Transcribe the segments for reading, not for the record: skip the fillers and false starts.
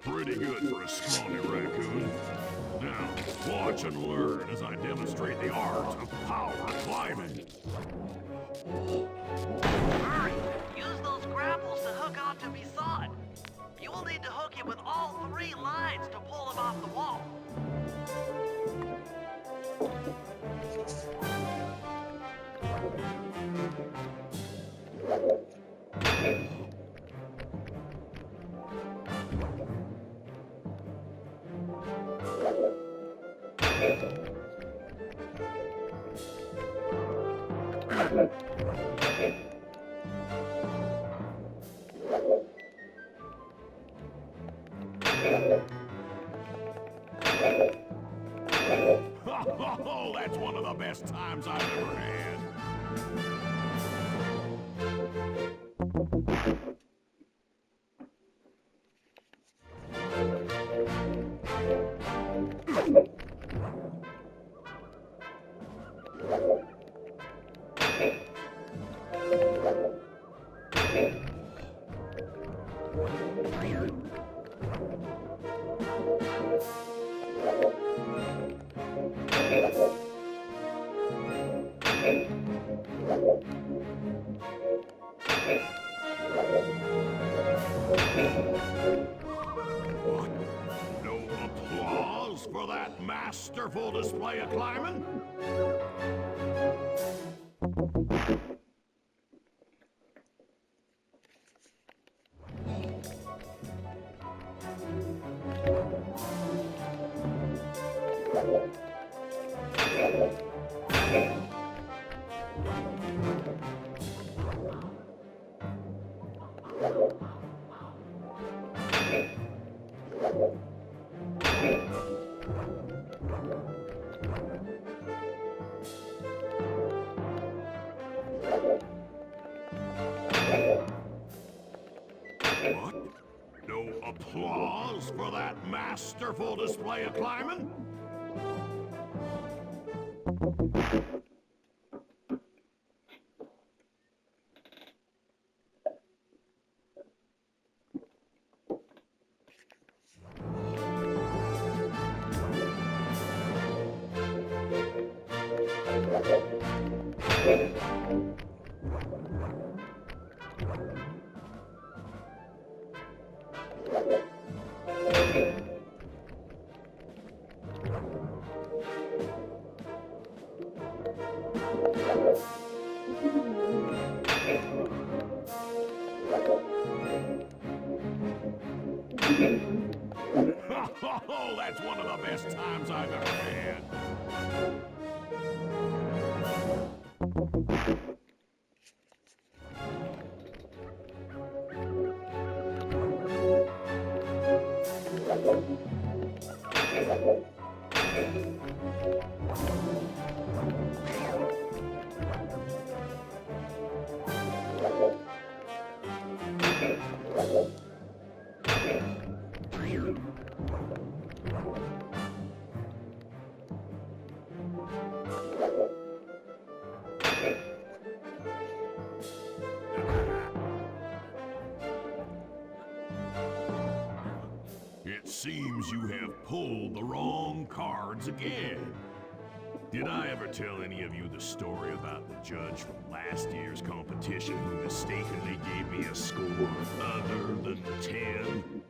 Pretty good for a scrawny raccoon. Now, watch and learn as I demonstrate the art of power climbing. Hurry! Use those grapples to hook onto Besod. You will need to hook him with all 3 lines to pull him off the wall. Oh, that's one of the best times I've ever had. What? No applause for that masterful display of climbing? What? No applause for that masterful display of climbing? Oh, that's one of the best times I've ever had. It seems you have pulled the wrong cards again. Did I ever tell any of you the story about the judge from last year's competition who mistakenly gave me a score other than 10?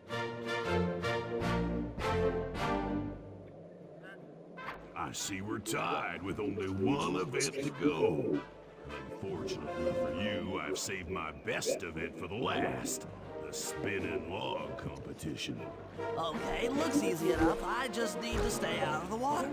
I see we're tied with only one event to go. Unfortunately for you, I've saved my best event for the last. The spinning log competition. Okay, looks easy enough. I just need to stay out of the water.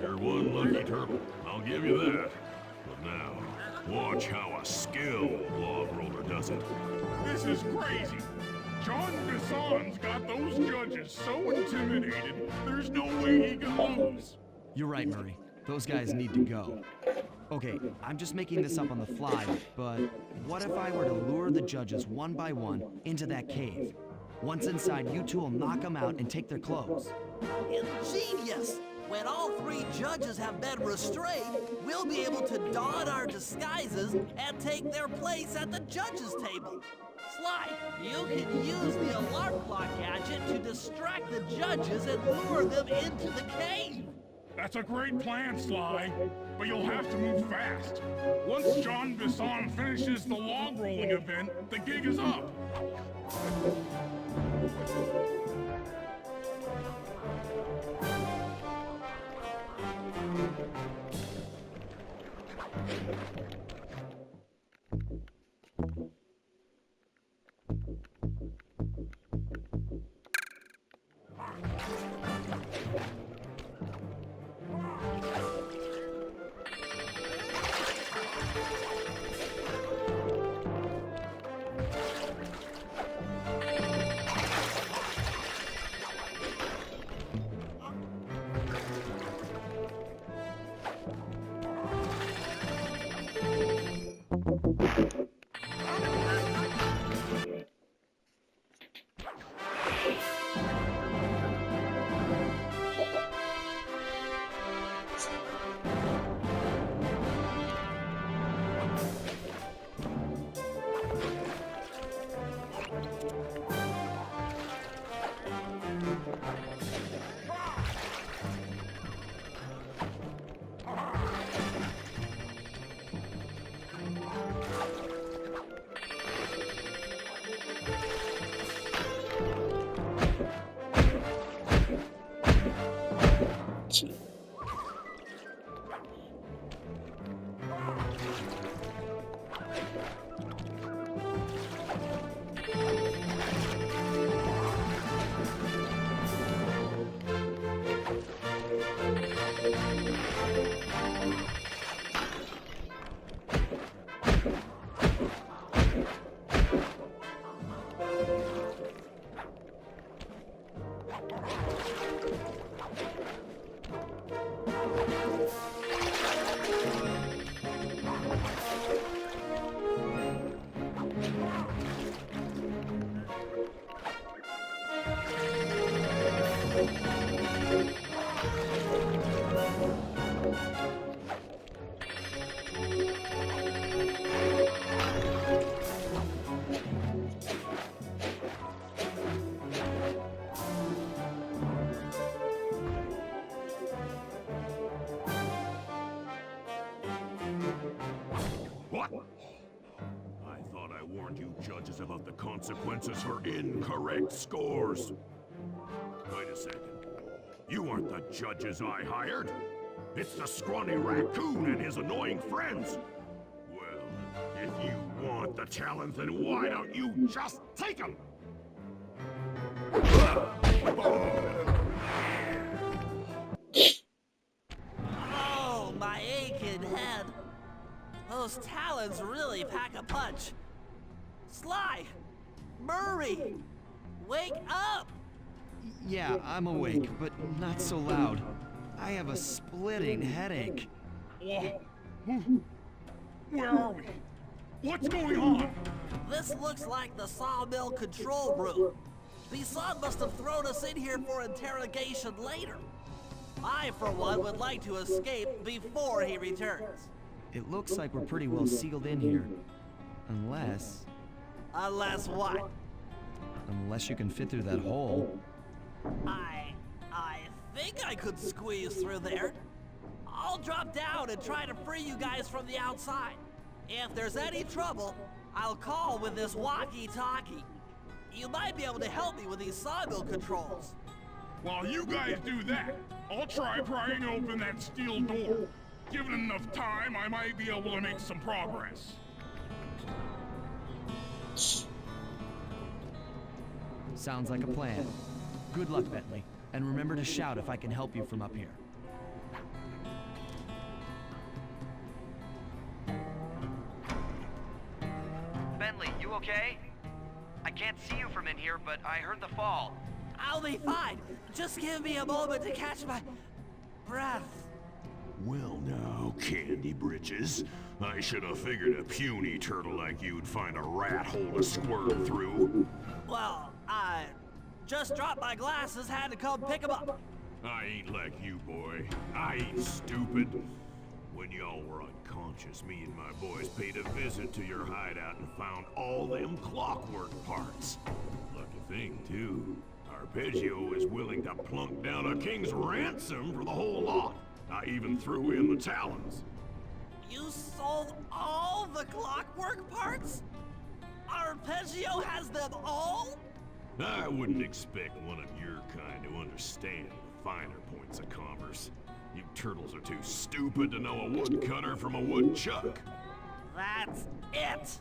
You're one lucky turtle, I'll give you that. But now, watch how a skilled log roller does it. This is crazy. John Bisson's got those judges so intimidated, there's no way he can lose. You're right, Murray. Those guys need to go. Okay, I'm just making this up on the fly, but what if I were to lure the judges one by one into that cave? Once inside, you two will knock them out and take their clothes. Ingenious! When all three judges have been restrained, we'll be able to don our disguises and take their place at the judges' table. Sly, you can use the alarm clock gadget to distract the judges and lure them into the cave. That's a great plan, Sly, but you'll have to move fast. Once John Bisson finishes the log rolling event, the gig is up. What? I thought I warned you judges about the consequences for incorrect scores. Wait a second. You aren't the judges I hired. It's the scrawny raccoon and his annoying friends. Well, if you want the challenge, then why don't you just take them? Oh, my aching head. Those talons really pack a punch. Sly! Murray! Wake up! Yeah, I'm awake, but not so loud. I have a splitting headache. Where are we? What's going on? This looks like the sawmill control room. Bisson must have thrown us in here for interrogation later. I, for one, would like to escape before he returns. It looks like we're pretty well sealed in here. Unless Unless what? you can fit through that hole. I think I could squeeze through there. I'll drop down and try to free you guys from the outside. If there's any trouble, I'll call with this walkie-talkie. You might be able to help me with these sawmill controls. While you guys do that, I'll try prying open that steel door. Given enough time, I might be able to make some progress. Sounds like a plan. Good luck, Bentley. And remember to shout if I can help you from up here. Bentley, you okay? I can't see you from in here, but I heard the fall. I'll be fine. Just give me a moment to catch my breath. Well now, Candy Britches. I should have figured a puny turtle like you'd find a rat hole to squirm through. Well, I just dropped my glasses, had to come pick them up. I ain't like you, boy. I ain't stupid. When y'all were unconscious, me and my boys paid a visit to your hideout and found all them clockwork parts. Lucky thing, too. Arpeggio is willing to plunk down a king's ransom for the whole lot. I even threw in the talons. You sold all the clockwork parts? Arpeggio has them all? I wouldn't expect one of your kind to understand the finer points of commerce. You turtles are too stupid to know a woodcutter from a woodchuck. That's it!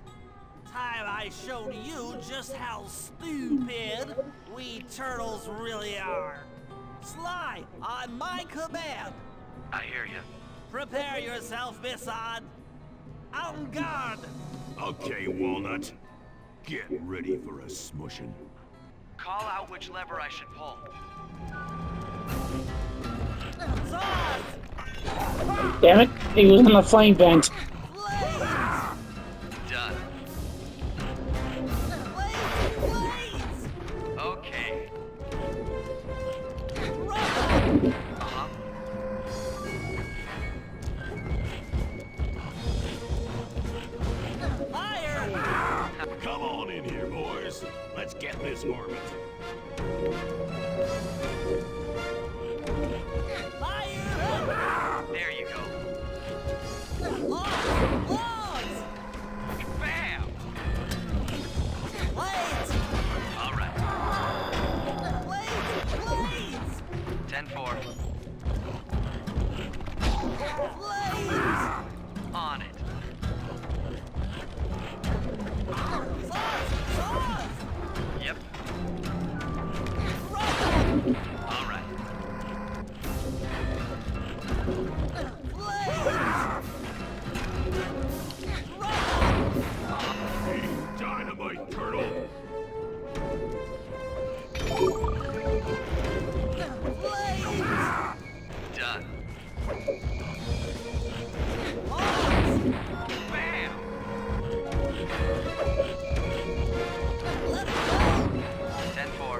Time I showed you just how stupid we turtles really are. Sly, on my command. I hear you. Prepare yourself, Misson. En garde! Okay, Walnut. Get ready for a smushing. Call out which lever I should pull. Zod! Damn it, he was in the flame vent. Blaze! Done. Blaze! Okay. Run! Uh-huh. Fire! Come on in here, boys. Let's get this orbit. Fire! There you go. Logs! Logs! Bam! Blades! All right. Blades! Blades! 10-4. Blades! On it. Saws! Saws! Yep. Run! All right. Blades! Run! Hey, dynamite turtle. Blades! Done. Logs! Bam! Let's go! 10-4.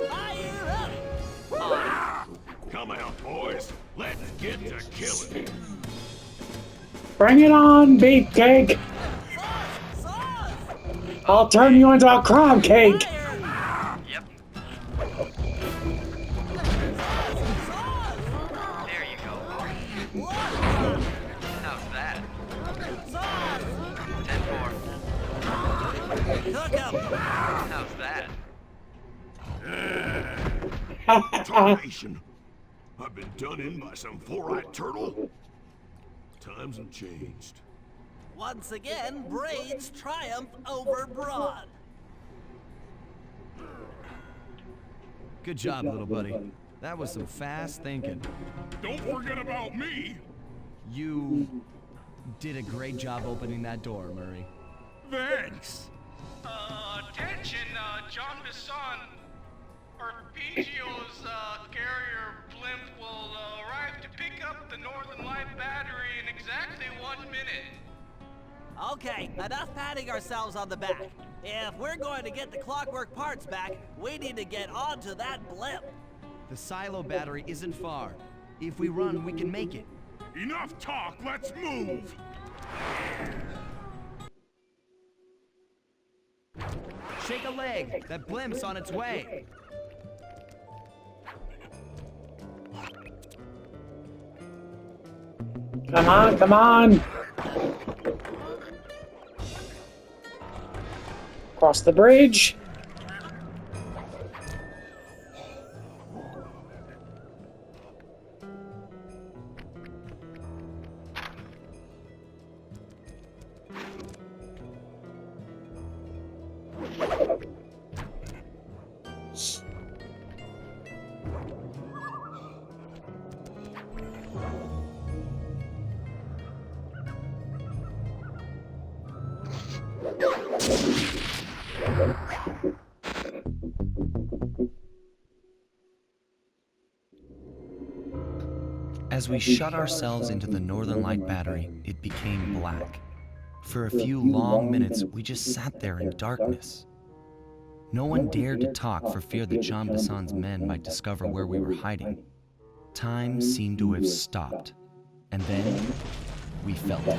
Fire up! On Come out, boys. Let's get to killing. Bring it on, beefcake! Saws! Saws! I'll turn you into a crab cake! Fire! it. Yep. Saws! There you go. Logs! How's that? Saws! 10-4. Cook 'em! How's that? Tarnation. I've been done in by some four-eyed turtle. Times have changed. Once again, Braids triumph over Brawn. Good job, little buddy. That was some fast thinking. Don't forget about me. You did a great job opening that door, Murray. Thanks. Attention, John Bisson. Arpeggio's carrier blimp will arrive to pick up the Northern Light battery in exactly 1 minute. Okay, enough patting ourselves on the back. If we're going to get the clockwork parts back, we need to get onto that blimp. The silo battery isn't far. If we run, we can make it. Enough talk, let's move. Shake a leg. That blimp's on its way. Come on, come on! Cross the bridge. As we shut ourselves into the Northern Light Battery, it became black. For a few long minutes, we just sat there in darkness. No one dared to talk for fear that Jean Bisson's men might discover where we were hiding. Time seemed to have stopped. And then, we felt it.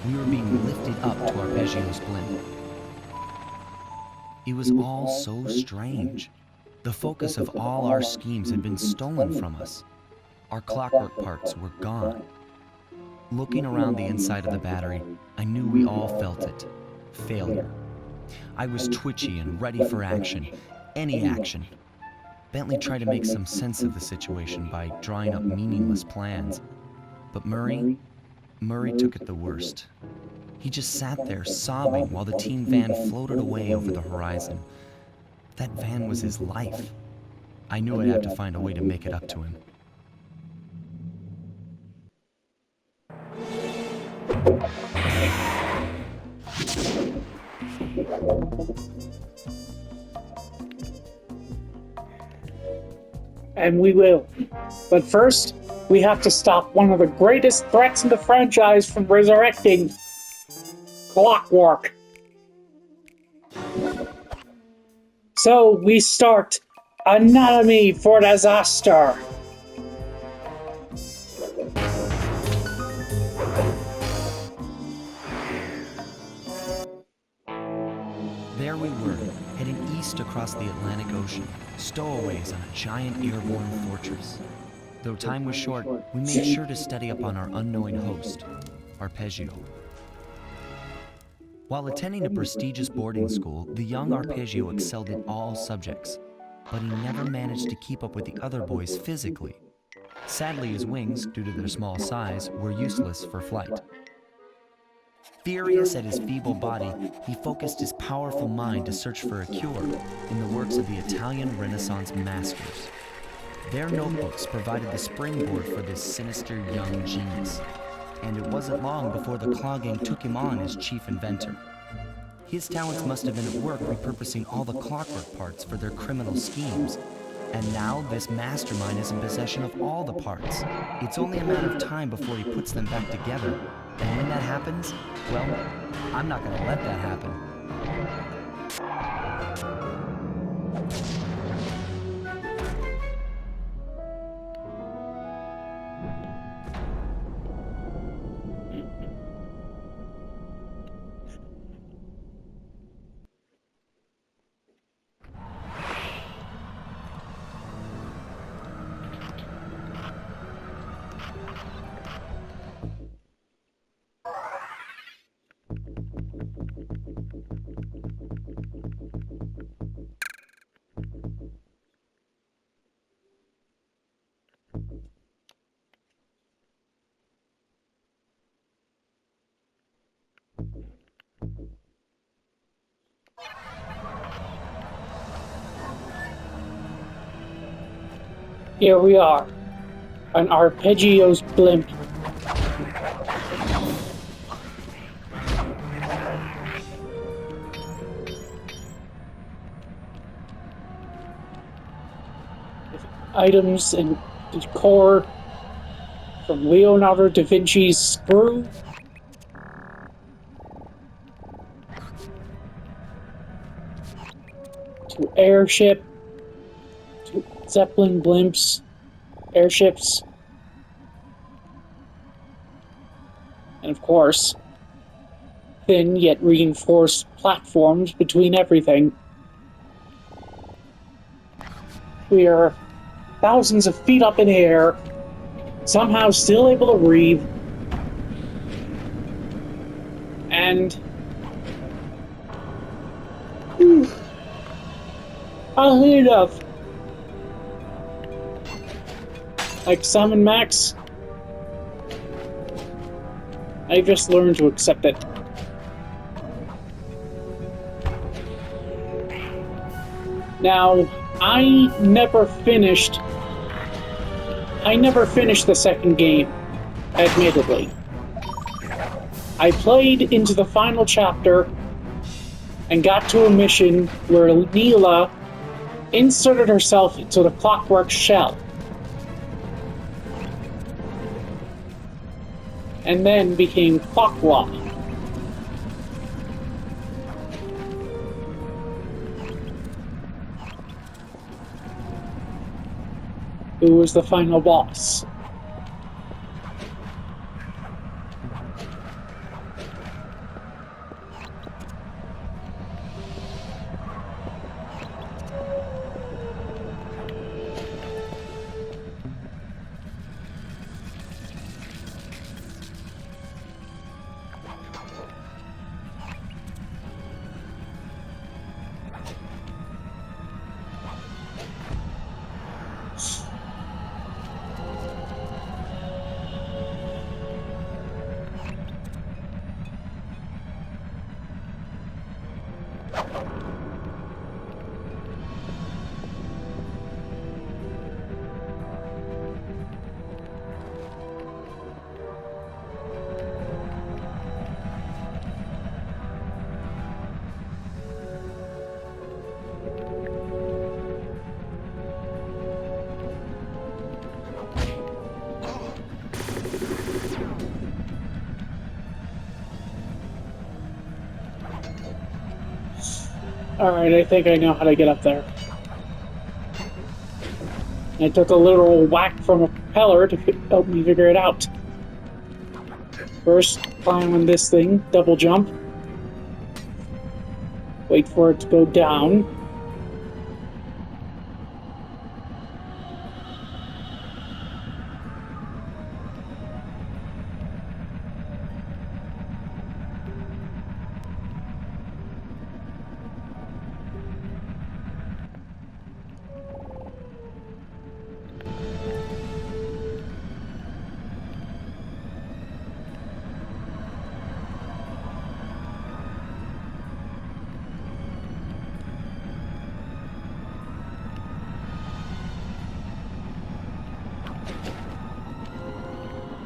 We were being lifted up to Arpeggio's blimp. It was all so strange. The focus of all our schemes had been stolen from us. Our clockwork parts were gone. Looking around the inside of the battery, I knew we all felt it. Failure. I was twitchy and ready for action. Any action. Bentley tried to make some sense of the situation by drawing up meaningless plans. But Murray took it the worst. He just sat there sobbing while the team van floated away over the horizon. That van was his life. I knew I'd have to find a way to make it up to him. And we will. But first, we have to stop one of the greatest threats in the franchise from resurrecting Clockwork. So we start Anatomy for Disaster. There we were, heading east across the Atlantic Ocean, stowaways on a giant airborne fortress. Though time was short, we made sure to study up on our unknowing host, Arpeggio. While attending a prestigious boarding school, the young Arpeggio excelled in all subjects, but he never managed to keep up with the other boys physically. Sadly, his wings, due to their small size, were useless for flight. Furious at his feeble body, he focused his powerful mind to search for a cure in the works of the Italian Renaissance masters. Their notebooks provided the springboard for this sinister young genius, and it wasn't long before the Claw Gang took him on as chief inventor. His talents must have been at work repurposing all the clockwork parts for their criminal schemes, and now this mastermind is in possession of all the parts. It's only a matter of time before he puts them back together. And when that happens, well, I'm not gonna let that happen. Here we are, on Arpeggio's blimp. Items and decor from Leonardo da Vinci's Screw to airship to Zeppelin blimps, airships, and of course, thin yet reinforced platforms between everything. We are thousands of feet up in air, somehow still able to breathe, and oddly enough, like Sam and Max, I just learned to accept it. Now, I never finished the second game, admittedly. I played into the final chapter, and got to a mission where Neela inserted herself into the clockwork shell. And then became Clockwa. Who was the final boss. Alright, I think I know how to get up there. I took a literal whack from a propeller to help me figure it out. First, climb on this thing, double jump. Wait for it to go down.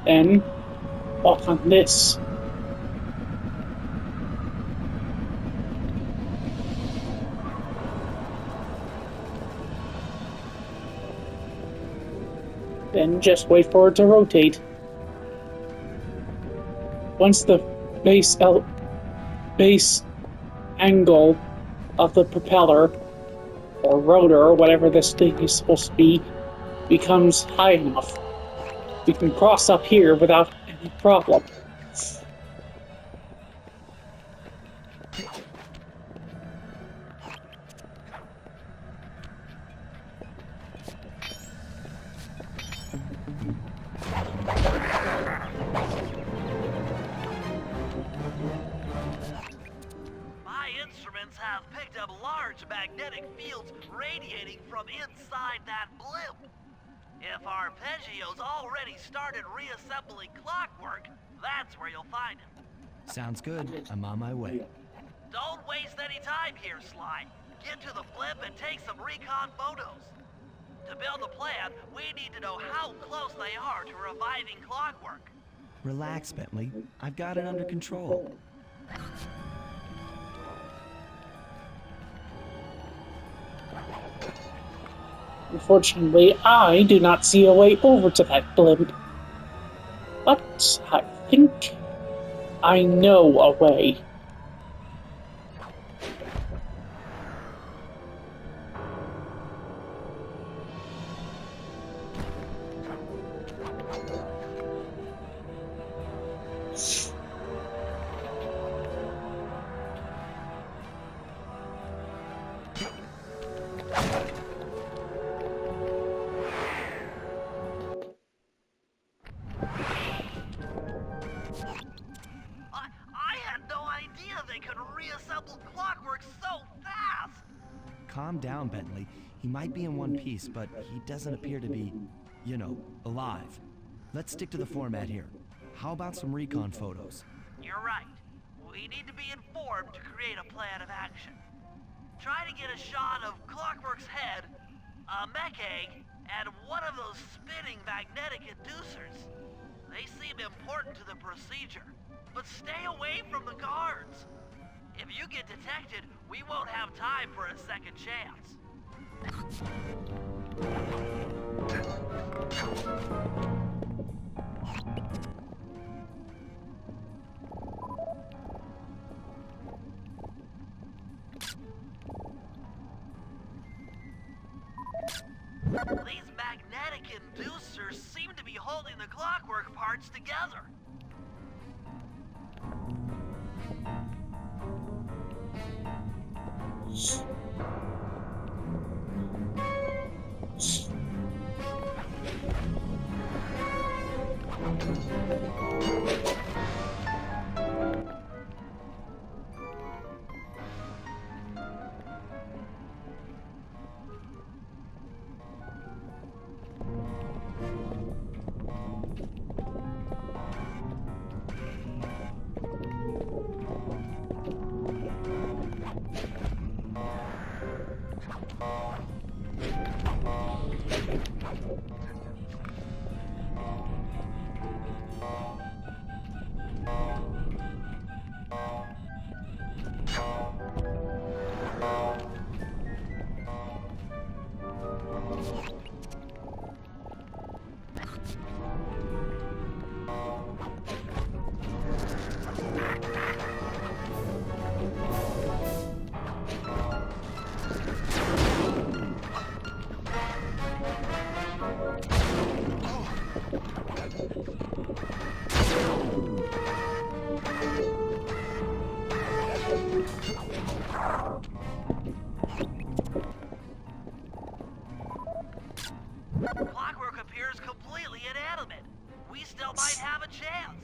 Then, walk on this. Then just wait for it to rotate. Once the base angle of the propeller, or rotor, or whatever this thing is supposed to be, becomes high enough, we can cross up here without any problem. My instruments have picked up large magnetic fields radiating from inside that blimp. If Arpeggio's already started reassembling clockwork, that's where you'll find him. Sounds good. I'm on my way. Don't waste any time here, Sly. Get to the blimp and take some recon photos. To build a plan, we need to know how close they are to reviving clockwork. Relax, Bentley. I've got it under control. Unfortunately, I do not see a way over to that blimp. But I think I know a way. I had no idea they could reassemble clockwork so fast! Calm down, Bentley. He might be in one piece, but he doesn't appear to be, you know, alive. Let's stick to the format here. How about some recon photos? You're right. We need to be informed to create a plan of action. Try to get a shot of Clockwork's head, a mech egg, and one of those spinning magnetic inducers. They seem important to the procedure, but stay away from the guards. If you get detected, we won't have time for a second chance. These magnetic inducers seem to be holding the clockwork parts together. Clockwork appears completely inanimate. We still might have a chance.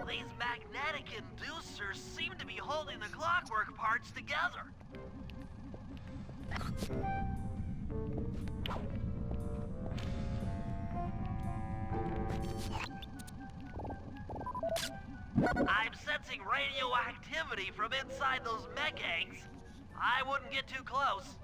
These magnetic inducers seem to be holding the clockwork parts together. I'm sensing radioactivity from inside those mech eggs. I wouldn't get too close.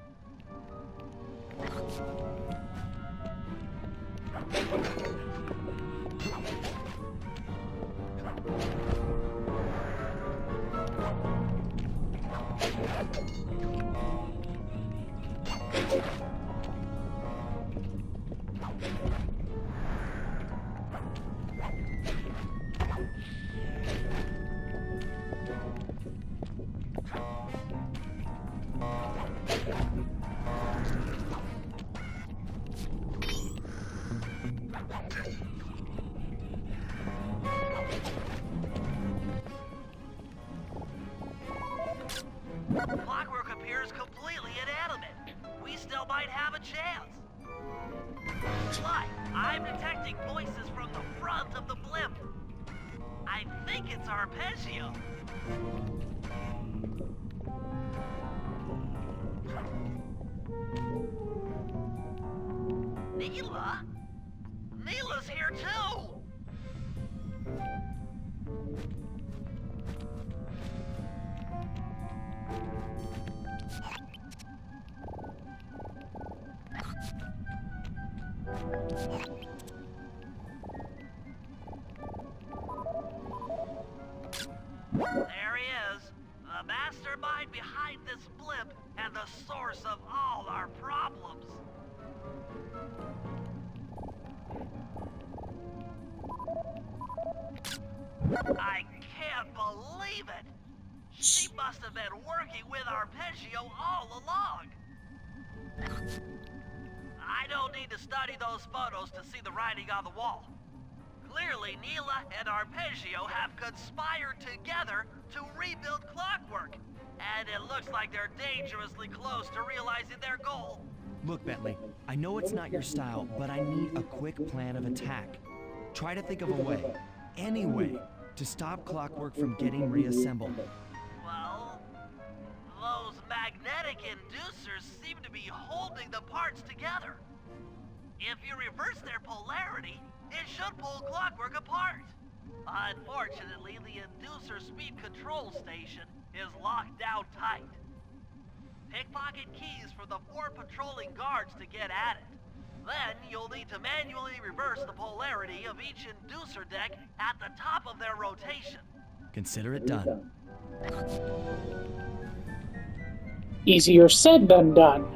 Clockwork appears completely inanimate. We still might have a chance. Sly, I'm detecting voices from the front of the blimp. I think it's Arpeggio. Neela? Neela's here too! There he is, the mastermind behind this blimp and the source of all our problems. I can't believe it! She must have been working with Arpeggio all along! I don't need to study those photos to see the writing on the wall. Clearly, Neela and Arpeggio have conspired together to rebuild Clockwork. And it looks like they're dangerously close to realizing their goal. Look, Bentley, I know it's not your style, but I need a quick plan of attack. Try to think of a way. Any way. to stop Clockwork from getting reassembled? Well, those magnetic inducers seem to be holding the parts together. If you reverse their polarity, it should pull Clockwork apart. Unfortunately, the inducer speed control station is locked down tight. Pickpocket keys for the 4 patrolling guards to get at it. Then you'll need to manually reverse the polarity of each inducer deck at the top of their rotation. Consider it done. Easier said than done.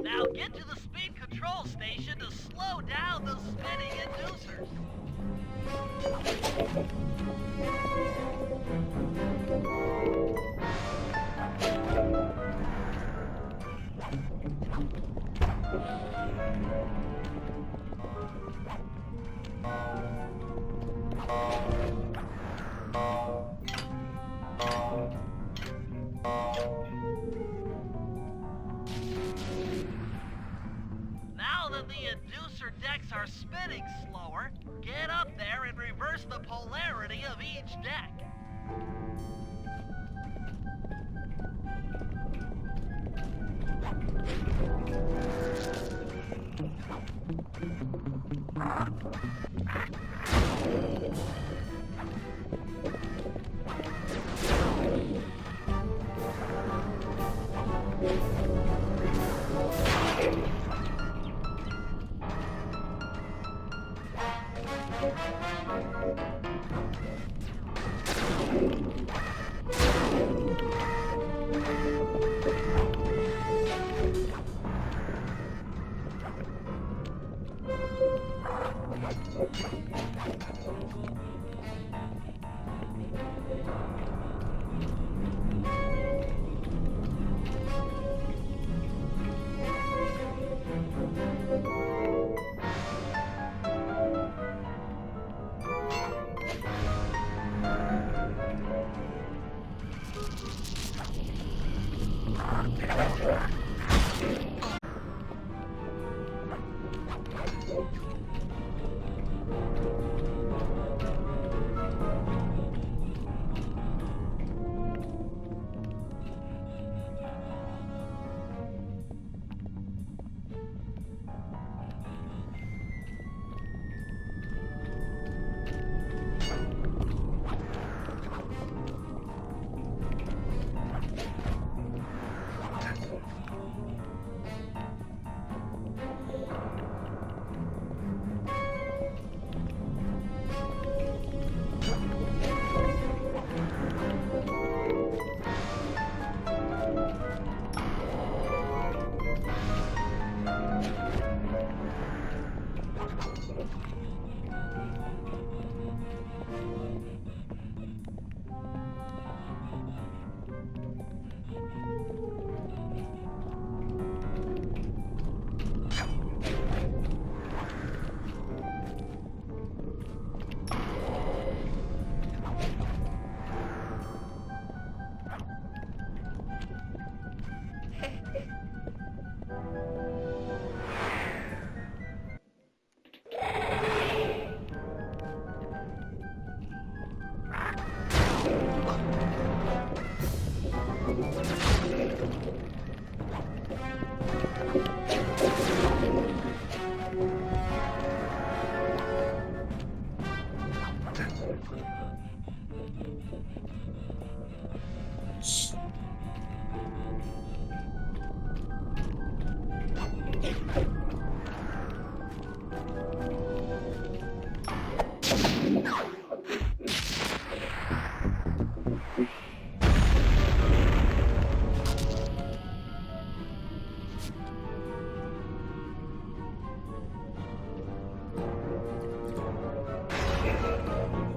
Now get to the speed control station to slow down those spinning inducers. Now that the inducer decks are spinning slower, get up there and reverse the polarity of each deck.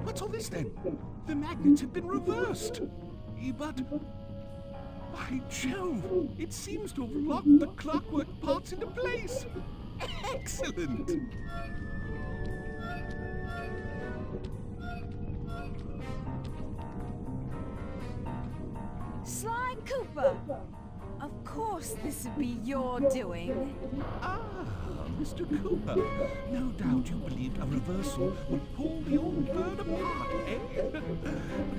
What's all this then? The magnets have been reversed. But by Jove, it seems to have locked the clockwork parts into place. Excellent. Sly Cooper! Of course this would be your doing. Ah, Mr. Cooper. No doubt you believed a reversal would pull the old bird apart, eh? But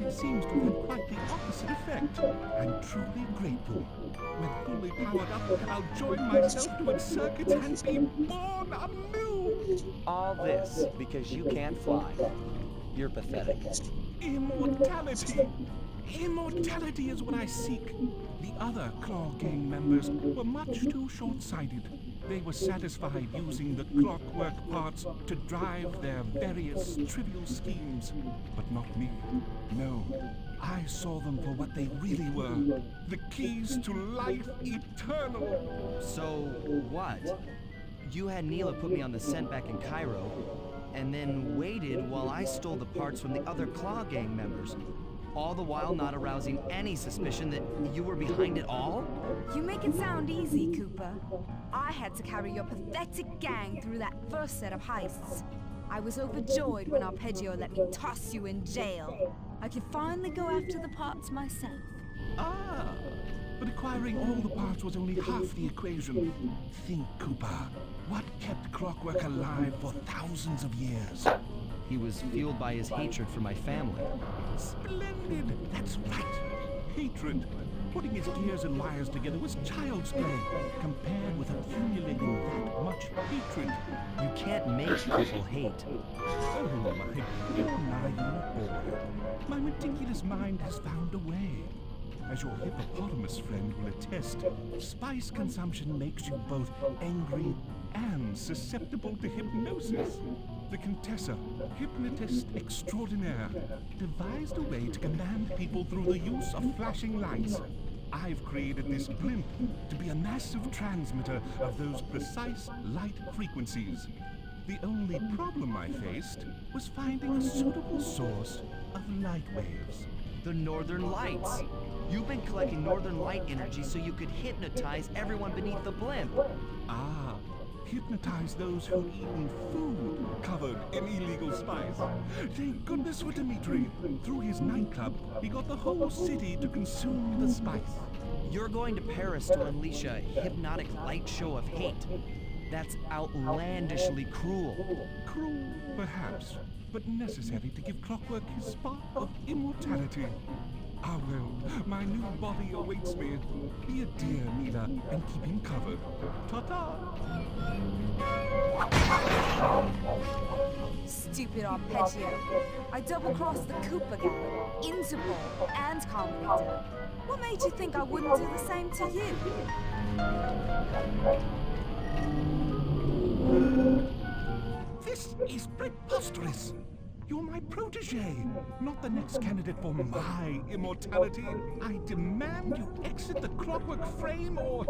it seems to have had quite the opposite effect. I'm truly grateful. When fully powered up, I'll join myself to its circuits and be born anew. All this because you can't fly. You're pathetic. Immortality! Immortality is what I seek. The other Claw Gang members were much too short-sighted. They were satisfied using the clockwork parts to drive their various trivial schemes. But not me. No. I saw them for what they really were. The keys to life eternal. So, what? You had Neela put me on the scent back in Cairo, and then waited while I stole the parts from the other Claw Gang members. All the while not arousing any suspicion that you were behind it all? You make it sound easy, Cooper. I had to carry your pathetic gang through that first set of heists. I was overjoyed when Arpeggio let me toss you in jail. I could finally go after the parts myself. Ah, but acquiring all the parts was only half the equation. Think, Cooper. What kept clockwork alive for thousands of years? He was fueled by his hatred for my family. Splendid! That's right! Hatred. Putting his gears and wires together was child's play, compared with accumulating that much hatred. You can't make people hate. Oh, my poor naive boy. My ridiculous mind has found a way. As your hippopotamus friend will attest, spice consumption makes you both angry and susceptible to hypnosis. The Contessa, hypnotist extraordinaire, devised a way to command people through the use of flashing lights. I've created this blimp to be a massive transmitter of those precise light frequencies. The only problem I faced was finding a suitable source of light waves. The Northern Lights. You've been collecting Northern Light energy so you could hypnotize everyone beneath the blimp. Ah, hypnotize those who'd eaten food covered in illegal spice. Thank goodness for Dimitri. Through his nightclub, he got the whole city to consume the spice. You're going to Paris to unleash a hypnotic light show of hate. That's outlandishly cruel. Cruel, perhaps, but necessary to give Clockwork his spark of immortality. Ah well, my new body awaits me. Be a dear, Neela, and keep him covered. Ta-ta! Stupid Arpeggio. I double-crossed the Cooper gang, Interpol, and Carmelita. What made you think I wouldn't do the same to you? This is preposterous! You're my protege, not the next candidate for my immortality. I demand you exit the clockwork frame or...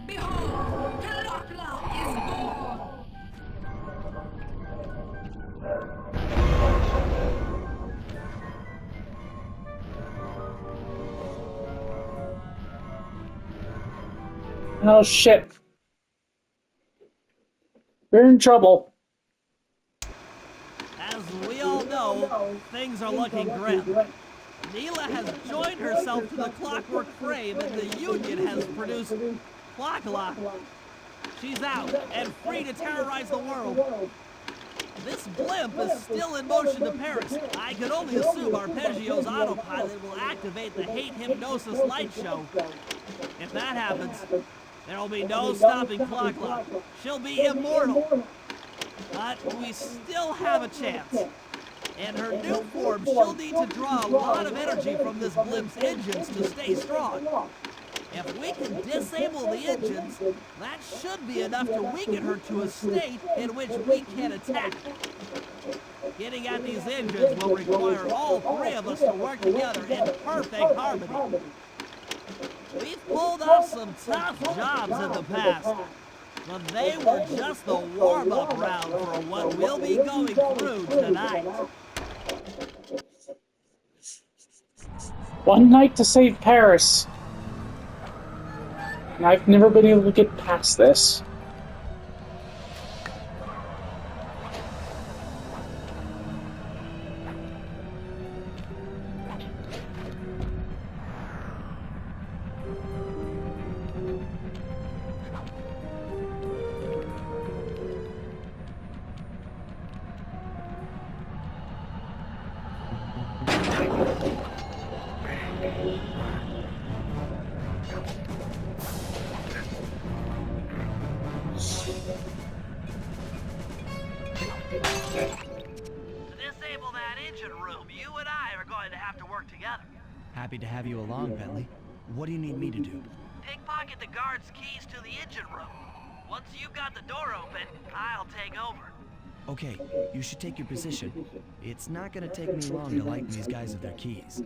Behold, Kalakla is born! Oh shit. We're in trouble. As we all know, things are looking grim. Neela has joined herself to the clockwork frame, and the Union has produced Clockla. She's out and free to terrorize the world. This blimp is still in motion to Paris. I can only assume Arpeggio's autopilot will activate the hate hypnosis light show. If that happens, There'll be no stopping Clock. She'll be immortal. But we still have a chance. In her new form, she'll need to draw a lot of energy from this blimp's engines to stay strong. If we can disable the engines, that should be enough to weaken her to a state in which we can attack. Getting at these engines will require all three of us to work together in perfect harmony. We've pulled off some tough jobs in the past, but they were just the warm-up round for what we'll be going through tonight. One night to save Paris. And I've never been able to get past this. To disable that engine room, you and I are going to have to work together. Happy to have you along, Bentley. What do you need me to do? Pickpocket the guard's keys to the engine room. Once you've got the door open, I'll take over. Okay, you should take your position. It's not gonna take me long to lighten these guys of their keys.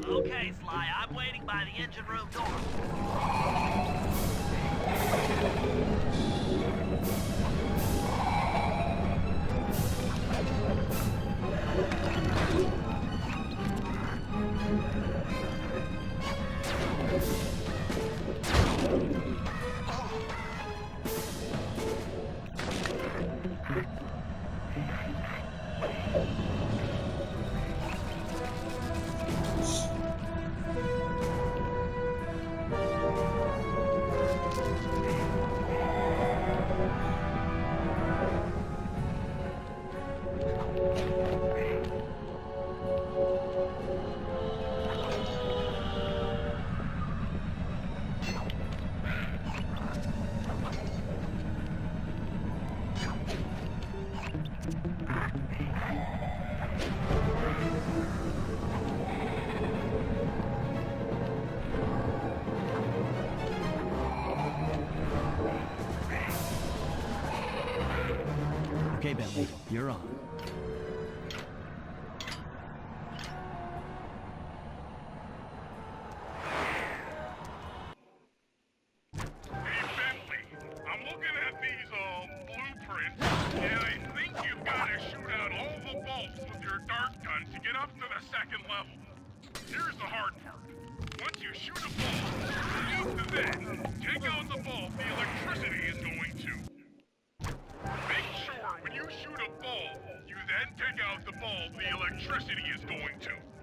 Okay, Sly, I'm waiting by the engine room door. Okay, Bentley, you're on. Hey, Bentley, I'm looking at these, blueprints, and I think you've got to shoot out all the bolts with your dart gun to get up to the second level. Here's the hard part. Once you shoot a bolt, you need to then take out the bulb the electricity is going to. Make sure when you shoot a bulb, you then take out the bulb the electricity is going to.